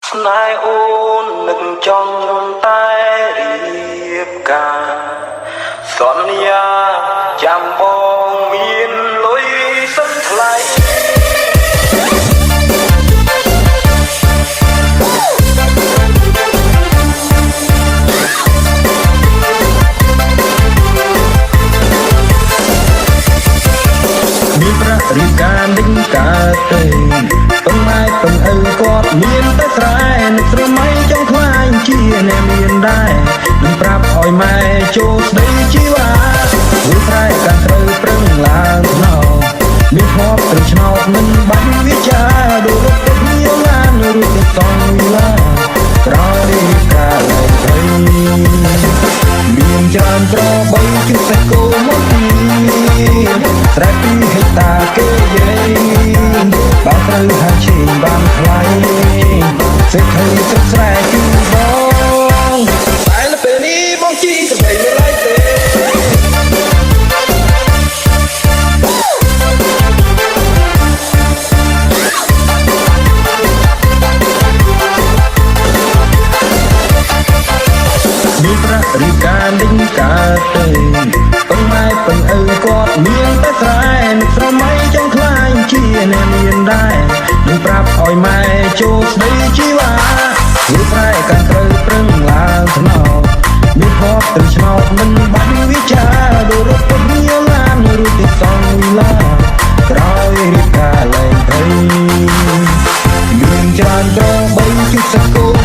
ស្នេហ៍អូននឹងចង់តែរៀបការសន្យាចាំបងមានលុយសិនថ្លៃមានប្រាក់រីកាដេញកើតទេប៉ុន្តែប៉ុនឪគាត់មានតែស្រែនឹកស្រមៃចង់ខ្លាញ់ជាអ្នកមានដែរនឹងប្រាប់ឲ្យម៉ែចូលស្ដីជីវ៉ាព្រោះស្រែកាន់ត្រូវប្រឹងឡើងថ្នោតមានហប់ត្រឹមឆ្នោតមិនបាញ់វិចាដូចរត់ទៅញៀងឡានឬទៅតង់វិឡាក្រោយកាលត្រីមានច្រើនប្របីជិះសាច់គោមកពីស្រែពីហេតាគេយាយបើត្រូវហាឈីបានថ្លៃសេដ្ឋីទឹកស្រែគឺបងតែនៅពេលនេះបងជីកបីមិនឡៃទេមានប្រាក់រីកាដេញកើតទេប៉ុន្តែប៉ុនឪគាត់មានតែស្រែនឹកស្រមៃចង់ខ្លាញ់ជាអ្នកមានដែរនឹងប្រាប់ឲ្យម៉ែចូលស្ដីជីវ៉ាព្រោះស្រែកាន់ត្រូវប្រឹងឡើងថ្នោតមានហប់ត្រឹមឆ្នោតមិនបាញ់វិចាដូចរត់ទៅញៀងឡានឬទៅតង់វិឡាក្រោយរីកាលែងព្រៃមានច្រើនត្របីជិះសាច់គោ